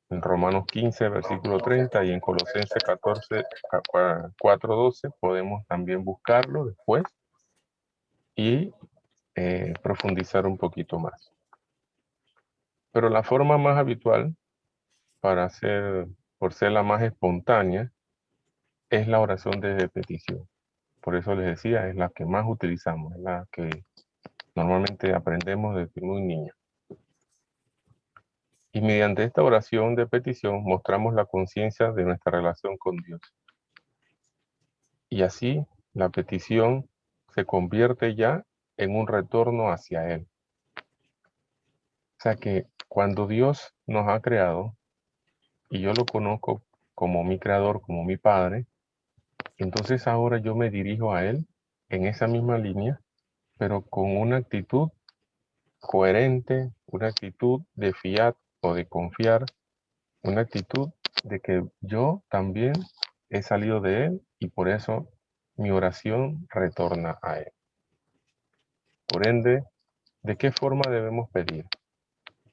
En Romanos 15, versículo 30 y en Colosenses 14, 4:12 podemos también buscarlo después y profundizar un poquito más. Pero la forma más habitual por ser la más espontánea, es la oración de petición. Por eso les decía, es la que más utilizamos, es la que normalmente aprendemos desde muy niños. Y mediante esta oración de petición mostramos la conciencia de nuestra relación con Dios. Y así la petición se convierte ya en un retorno hacia Él. O sea que cuando Dios nos ha creado, y yo lo conozco como mi creador, como mi Padre, entonces ahora yo me dirijo a Él en esa misma línea, pero con una actitud coherente, una actitud de fiat o de confiar, una actitud de que yo también he salido de Él y por eso mi oración retorna a Él. Por ende, ¿de qué forma debemos pedir?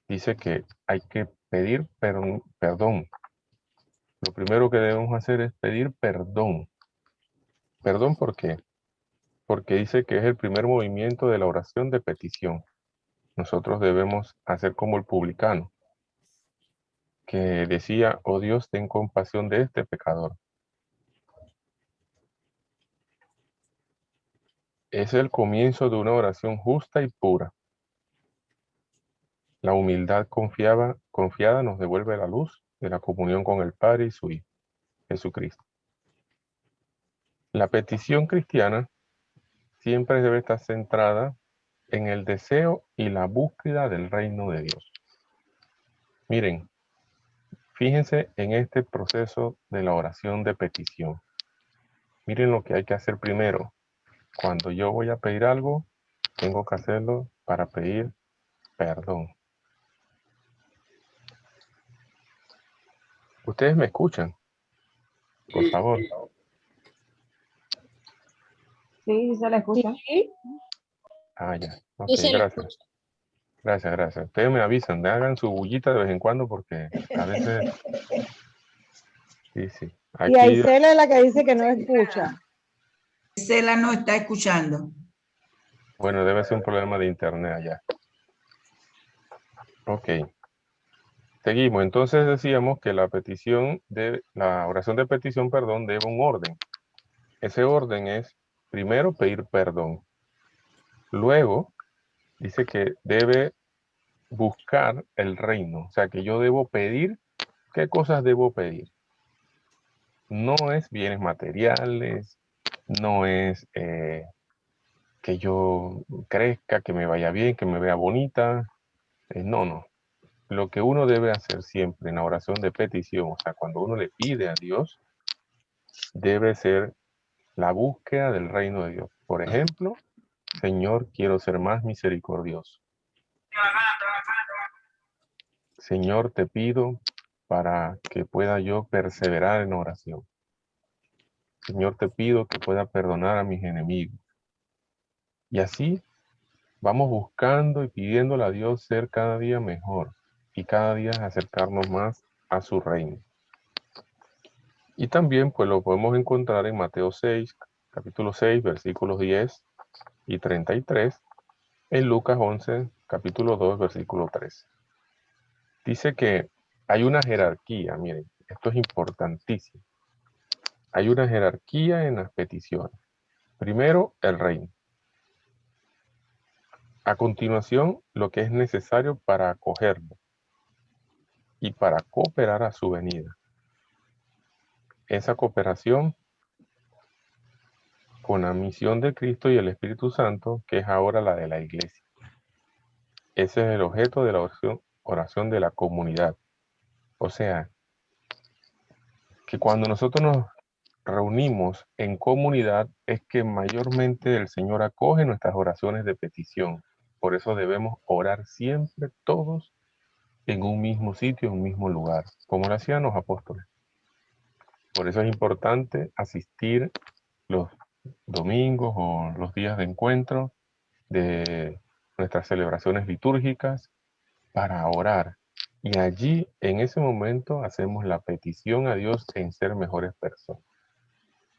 Dice que hay que pedir perdón. Lo primero que debemos hacer es pedir perdón. ¿Perdón por qué? Porque dice que es el primer movimiento de la oración de petición. Nosotros debemos hacer como el publicano, que decía, oh Dios, ten compasión de este pecador. Es el comienzo de una oración justa y pura. La humildad confiada nos devuelve la luz de la comunión con el Padre y su Hijo, Jesucristo. La petición cristiana siempre debe estar centrada en el deseo y la búsqueda del reino de Dios. Miren, fíjense en este proceso de la oración de petición. Miren lo que hay que hacer primero. Cuando yo voy a pedir algo, tengo que hacerlo para pedir perdón. ¿Ustedes me escuchan? Por favor. Sí, se la escucha. Sí. Ah, ya. Ok, Yo se la gracias. Gracias. Ustedes me avisan, hagan su bullita de vez en cuando porque a veces... Sí. Aquí... Y Aisela es la que dice que no escucha. Aisela no está escuchando. Bueno, debe ser un problema de internet allá. Ok. Seguimos. Entonces decíamos que la oración de petición, debe un orden. Ese orden es primero pedir perdón. Luego dice que debe buscar el reino. O sea que yo debo pedir. ¿Qué cosas debo pedir? No es bienes materiales, no es que yo crezca, que me vaya bien, que me vea bonita. No. Lo que uno debe hacer siempre en la oración de petición, o sea, cuando uno le pide a Dios, debe ser la búsqueda del reino de Dios. Por ejemplo, Señor, quiero ser más misericordioso. Señor, te pido para que pueda yo perseverar en oración. Señor, te pido que pueda perdonar a mis enemigos. Y así vamos buscando y pidiéndole a Dios ser cada día mejor y cada día acercarnos más a su reino. Y también pues lo podemos encontrar en Mateo 6, capítulo 6, versículos 10 y 33, en Lucas 11, capítulo 2, versículo 3. Dice que hay una jerarquía, miren, esto es importantísimo. Hay una jerarquía en las peticiones. Primero, el reino. A continuación, lo que es necesario para acogerlo y para cooperar a su venida. Esa cooperación con la misión de Cristo y el Espíritu Santo, que es ahora la de la iglesia. Ese es el objeto de la oración de la comunidad. O sea, que cuando nosotros nos reunimos en comunidad es que mayormente el Señor acoge nuestras oraciones de petición. Por eso debemos orar siempre todos en un mismo sitio, en un mismo lugar, como lo hacían los apóstoles. Por eso es importante asistir los domingos o los días de encuentro de nuestras celebraciones litúrgicas para orar. Y allí, en ese momento, hacemos la petición a Dios en ser mejores personas.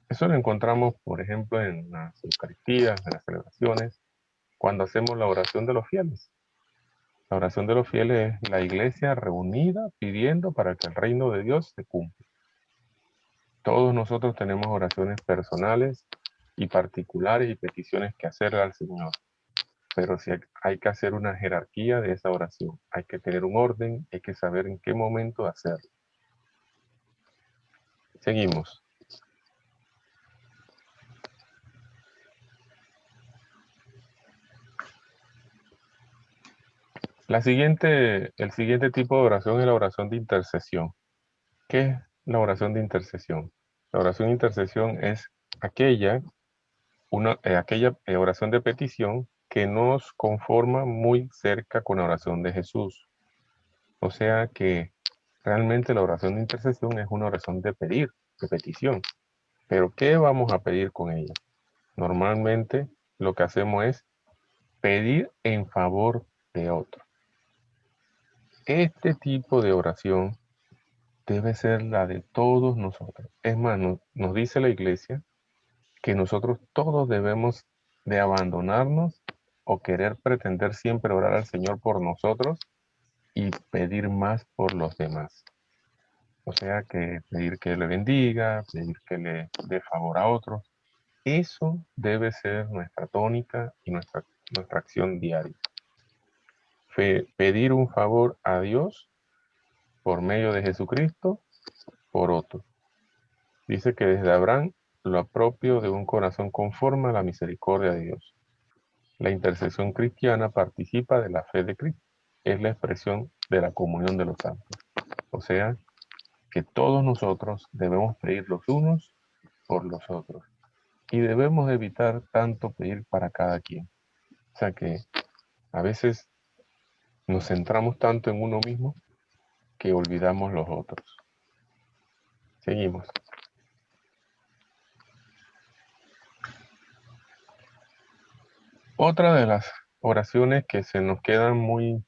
Eso lo encontramos, por ejemplo, en las Eucaristías, en las celebraciones, cuando hacemos la oración de los fieles. La oración de los fieles es la iglesia reunida pidiendo para que el reino de Dios se cumpla. Todos nosotros tenemos oraciones personales y particulares y peticiones que hacerle al Señor. Pero sí hay que hacer una jerarquía de esa oración. Hay que tener un orden, hay que saber en qué momento hacerlo. Seguimos. El siguiente tipo de oración es la oración de intercesión. ¿Qué es la oración de intercesión? La oración de intercesión es aquella oración de petición que nos conforma muy cerca con la oración de Jesús. O sea que realmente la oración de intercesión es una oración de pedir, de petición. Pero ¿qué vamos a pedir con ella? Normalmente lo que hacemos es pedir en favor de otro. Este tipo de oración debe ser la de todos nosotros. Es más, nos dice la iglesia que nosotros todos debemos de abandonarnos o querer pretender siempre orar al Señor por nosotros y pedir más por los demás. O sea, que pedir que le bendiga, pedir que le dé favor a otros. Eso debe ser nuestra tónica y nuestra acción diaria. Pedir un favor a Dios por medio de Jesucristo por otro. Dice que desde Abraham lo propio de un corazón conforme a la misericordia de Dios. La intercesión cristiana participa de la fe de Cristo. Es la expresión de la comunión de los santos. O sea, que todos nosotros debemos pedir los unos por los otros. Y debemos evitar tanto pedir para cada quien. O sea que a veces nos centramos tanto en uno mismo que olvidamos los otros. Seguimos. Otra de las oraciones que se nos quedan muy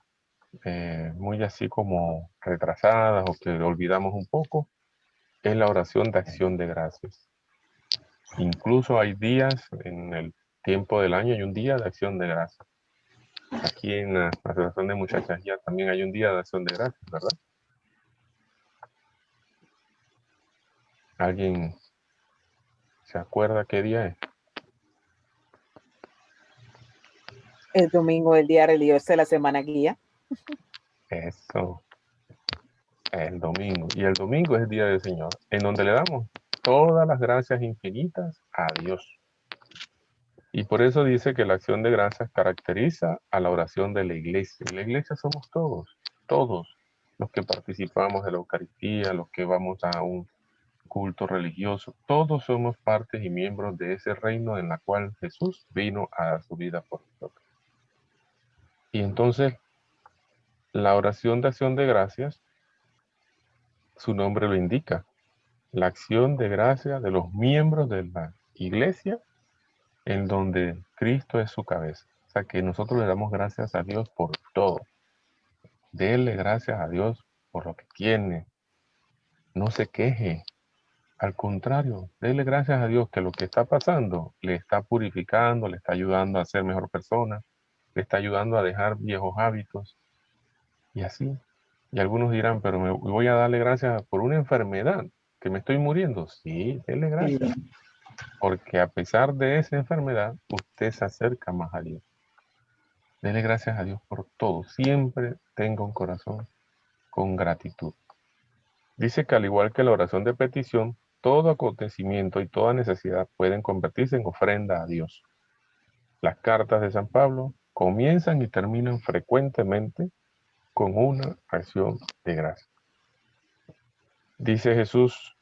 así como retrasadas o que olvidamos un poco es la oración de acción de gracias. Incluso hay días en el tiempo del año, hay un día de acción de gracias. Aquí en la Asociación de Muchachas ya también hay un día de acción de gracias, ¿verdad? ¿Alguien se acuerda qué día es? El domingo, el día religioso de la Semana Guía. Eso, el domingo. Y el domingo es el día del Señor, en donde le damos todas las gracias infinitas a Dios. Y por eso dice que la acción de gracias caracteriza a la oración de la iglesia. Y la iglesia somos todos los que participamos de la Eucaristía, los que vamos a un culto religioso. Todos somos partes y miembros de ese reino en la cual Jesús vino a dar su vida por nosotros. Y entonces, la oración de acción de gracias, su nombre lo indica, la acción de gracias de los miembros de la iglesia en donde Cristo es su cabeza. O sea que nosotros le damos gracias a Dios por todo. Dele gracias a Dios por lo que tiene. No se queje. Al contrario, dele gracias a Dios que lo que está pasando le está purificando, le está ayudando a ser mejor persona, le está ayudando a dejar viejos hábitos. Y así. Y algunos dirán, pero me voy a darle gracias por una enfermedad, que me estoy muriendo. Sí, dele gracias. Sí. Porque a pesar de esa enfermedad, usted se acerca más a Dios. Dele gracias a Dios por todo. Siempre tenga un corazón con gratitud. Dice que al igual que la oración de petición, todo acontecimiento y toda necesidad pueden convertirse en ofrenda a Dios. Las cartas de San Pablo comienzan y terminan frecuentemente con una acción de gracia. Dice Jesús,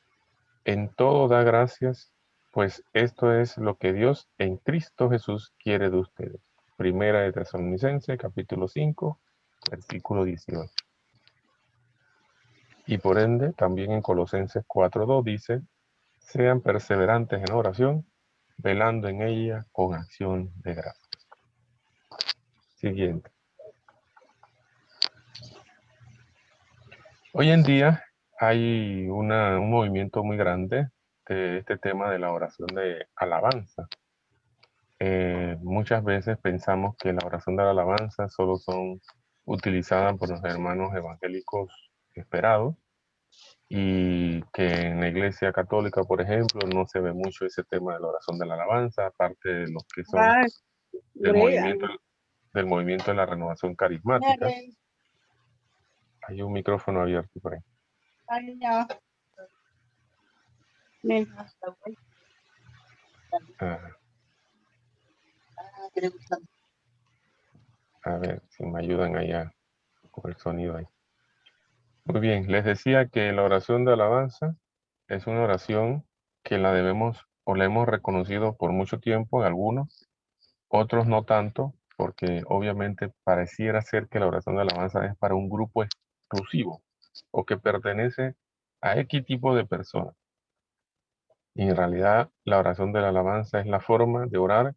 en todo da gracias, pues esto es lo que Dios en Cristo Jesús quiere de ustedes. Primera de Tesalonicenses, capítulo 5, versículo 18. Y por ende, también en Colosenses 4:2 dice, sean perseverantes en la oración, velando en ella con acción de gracias. Siguiente. Hoy en día hay un movimiento muy grande de este tema de la oración de alabanza. Muchas veces pensamos que la oración de la alabanza solo son utilizadas por los hermanos evangélicos esperados y que en la Iglesia Católica, por ejemplo, no se ve mucho ese tema de la oración de la alabanza, aparte de los que son del movimiento de la renovación carismática. Hay un micrófono abierto por ahí. A ver si me ayudan allá. por el sonido ahí. Muy bien, les decía que la oración de alabanza es una oración que la debemos o la hemos reconocido por mucho tiempo en algunos, otros no tanto, porque obviamente pareciera ser que la oración de alabanza es para un grupo exclusivo o que pertenece a X tipo de personas. Y en realidad la oración de la alabanza es la forma de orar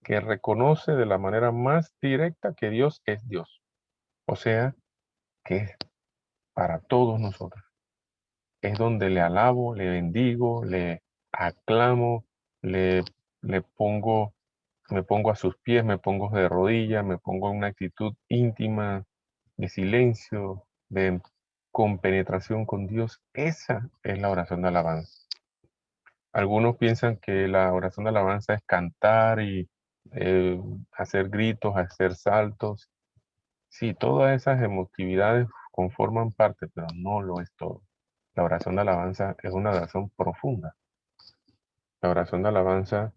que reconoce de la manera más directa que Dios es Dios. O sea, que es para todos nosotros. Es donde le alabo, le bendigo, le aclamo, le pongo, me pongo a sus pies, me pongo de rodillas, me pongo en una actitud íntima, de silencio, de compenetración con Dios. Esa es la oración de alabanza. Algunos piensan que la oración de alabanza es cantar y hacer gritos, hacer saltos. Sí, todas esas emotividades conforman parte, pero no lo es todo. La oración de alabanza es una oración profunda. La oración de alabanza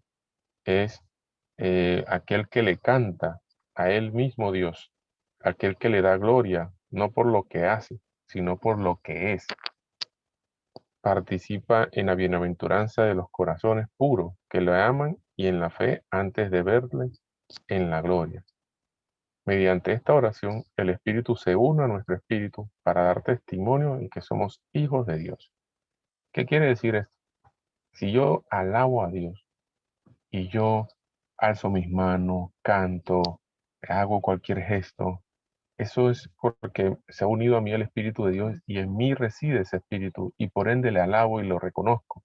es aquel que le canta a él mismo Dios, aquel que le da gloria, no por lo que hace, sino por lo que es. Participa en la bienaventuranza de los corazones puros que le aman y en la fe antes de verle en la gloria. Mediante esta oración, el Espíritu se une a nuestro espíritu para dar testimonio de que somos hijos de Dios. ¿Qué quiere decir esto? Si yo alabo a Dios y yo alzo mis manos, canto, hago cualquier gesto, eso es porque se ha unido a mí el Espíritu de Dios y en mí reside ese Espíritu y por ende le alabo y lo reconozco.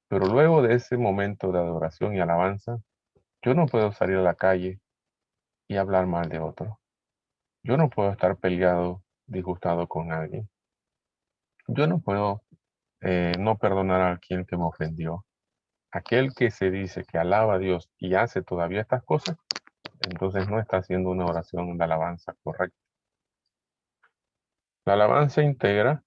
Pero luego de ese momento de adoración y alabanza, yo no puedo salir a la calle y hablar mal de otro. Yo no puedo estar peleado, disgustado con alguien. Yo no puedo no perdonar a quien que me ofendió. Aquel que se dice que alaba a Dios y hace todavía estas cosas, entonces no está haciendo una oración de alabanza correcta. La alabanza integra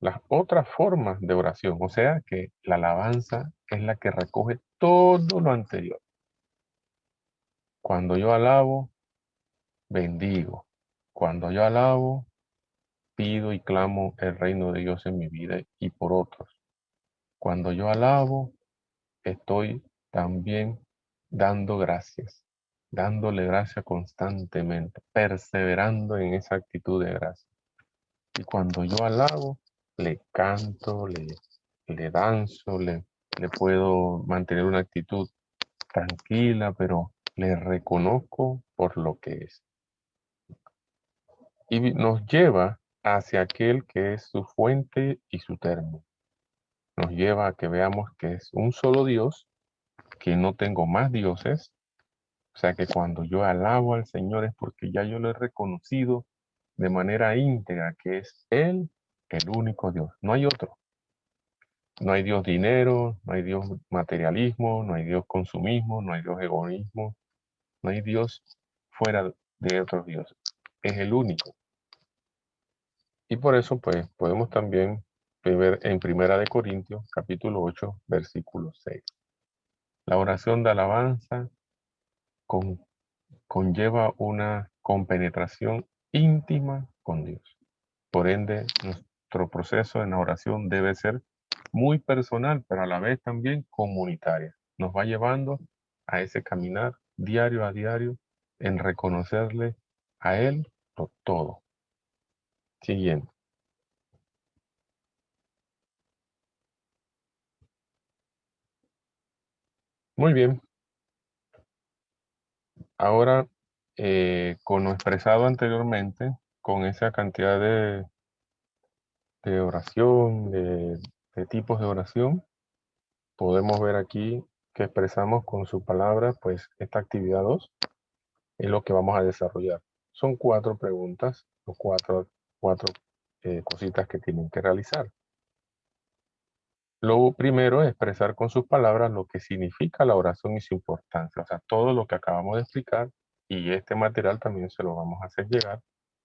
las otras formas de oración, o sea que la alabanza es la que recoge todo lo anterior. Cuando yo alabo, bendigo. Cuando yo alabo, pido y clamo el reino de Dios en mi vida y por otros. Cuando yo alabo, estoy también dando gracias, dándole gracia constantemente, perseverando en esa actitud de gracia. Y cuando yo alabo, le canto, le danzo, le puedo mantener una actitud tranquila, pero le reconozco por lo que es. Y nos lleva hacia aquel que es su fuente y su término. Nos lleva a que veamos que es un solo Dios, que no tengo más dioses. O sea que cuando yo alabo al Señor es porque ya yo lo he reconocido de manera íntegra, que es Él el único Dios. No hay otro. No hay Dios dinero, no hay Dios materialismo, no hay Dios consumismo, no hay Dios egoísmo, no hay Dios fuera de otros dioses. Es el único. Y por eso, pues, podemos también ver en 1 Corintios, capítulo 8, versículo 6. La oración de alabanza conlleva una compenetración íntima con Dios. Por ende, nuestro proceso en la oración debe ser muy personal, pero a la vez también comunitaria. Nos va llevando a ese caminar diario a diario en reconocerle a Él todo. Siguiente. Muy bien. Ahora, con lo expresado anteriormente, con esa cantidad de oración, de tipos de oración, podemos ver aquí que expresamos con su palabra, pues esta actividad 2 es lo que vamos a desarrollar. Son 4 preguntas o cuatro cositas que tienen que realizar. Lo primero es expresar con sus palabras lo que significa la oración y su importancia, o sea, todo lo que acabamos de explicar, y este material también se lo vamos a hacer llegar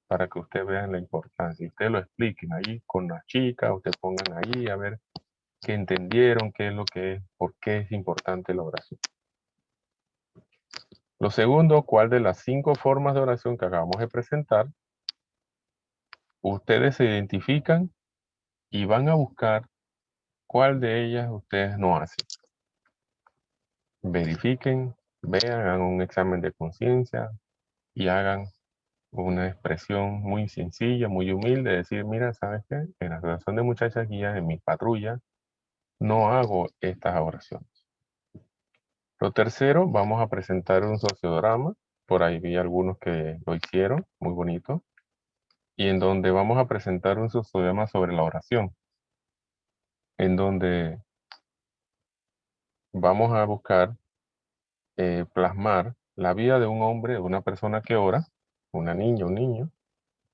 para que ustedes vean la importancia. Y ustedes lo expliquen ahí con las chicas, ustedes pongan ahí a ver qué entendieron, qué es lo que es, por qué es importante la oración. Lo segundo, ¿cuál de las 5 formas de oración que acabamos de presentar Ustedes se identifican y van a buscar cuál de ellas ustedes no hacen. Verifiquen, vean, hagan un examen de conciencia y hagan una expresión muy sencilla, muy humilde, decir, mira, ¿sabes qué? En la asociación de muchachas guías, en mi patrulla, no hago estas oraciones. Lo tercero, vamos a presentar un sociodrama. Por ahí vi algunos que lo hicieron, muy bonito. Y en donde vamos a presentar un sociodrama sobre la oración. En donde vamos a buscar plasmar la vida de un hombre, de una persona que ora, una niña, un niño,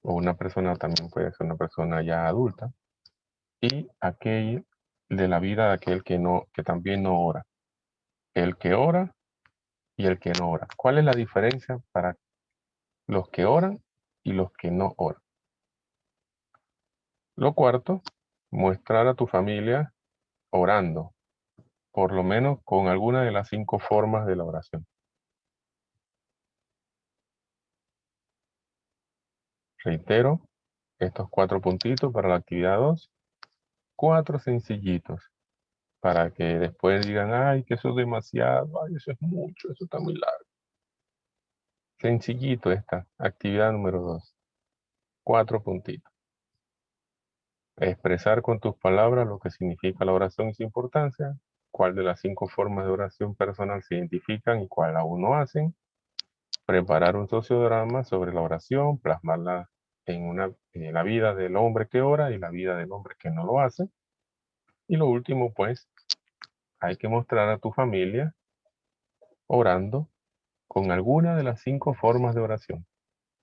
o una persona también puede ser una persona ya adulta, y aquel de la vida de aquel que también no ora. El que ora y el que no ora. ¿Cuál es la diferencia para los que oran y los que no oran? Lo cuarto, mostrar a tu familia orando, por lo menos con alguna de las 5 formas de la oración. Reitero, estos 4 puntitos para la actividad 2, 4 sencillitos, para que después digan, ay, que eso es demasiado, ay, eso es mucho, eso está muy largo. Sencillito esta, actividad número 2, 4 puntitos. Expresar con tus palabras lo que significa la oración y su importancia, cuál de las 5 formas de oración personal se identifican y cuál aún no hacen, preparar un sociodrama sobre la oración, plasmarla en la vida del hombre que ora y la vida del hombre que no lo hace. Y lo último, pues, hay que mostrar a tu familia orando con alguna de las 5 formas de oración.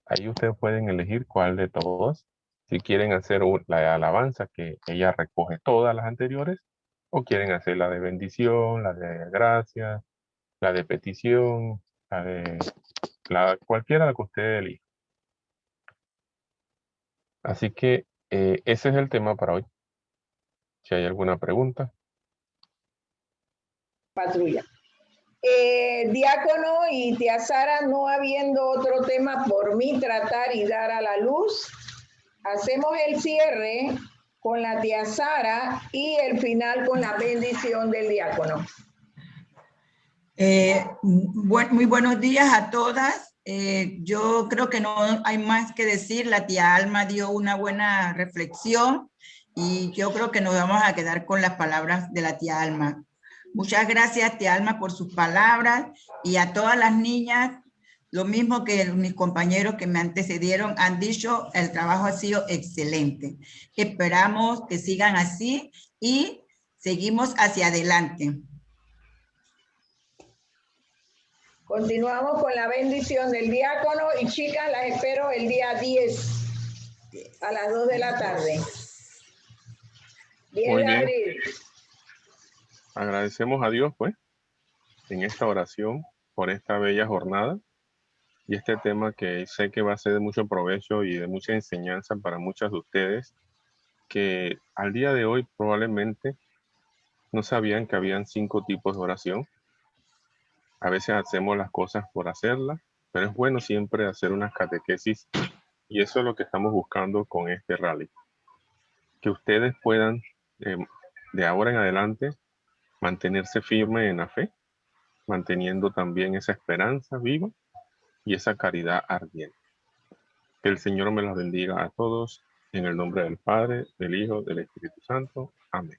Ahí ustedes pueden elegir cuál de todos. Si quieren hacer la alabanza, que ella recoge todas las anteriores, o quieren hacer la de bendición, la de gracia, la de petición, cualquiera la que ustedes elijan. Así que ese es el tema para hoy. Si hay alguna pregunta. Patrulla. Diácono y tía Sara, no habiendo otro tema por mí tratar y dar a la luz, hacemos el cierre con la tía Sara y el final con la bendición del diácono. Muy buenos días a todas. Yo creo que no hay más que decir. La tía Alma dio una buena reflexión y yo creo que nos vamos a quedar con las palabras de la tía Alma. Muchas gracias, tía Alma, por sus palabras, y a todas las niñas, lo mismo que mis compañeros que me antecedieron han dicho, el trabajo ha sido excelente. Esperamos que sigan así y seguimos hacia adelante. Continuamos con la bendición del diácono y chicas, las espero el día 10 a las 2 de la tarde. 10 Muy de bien. abril. Agradecemos a Dios, pues, en esta oración por esta bella jornada y este tema que sé que va a ser de mucho provecho y de mucha enseñanza para muchas de ustedes que al día de hoy probablemente no sabían que habían 5 tipos de oración. A veces hacemos las cosas por hacerlas, pero es bueno siempre hacer unas catequesis y eso es lo que estamos buscando con este rally. Que ustedes puedan, de ahora en adelante, mantenerse firmes en la fe, manteniendo también esa esperanza viva y esa caridad ardiente. Que el Señor me las bendiga a todos, en el nombre del Padre, del Hijo, del Espíritu Santo. Amén.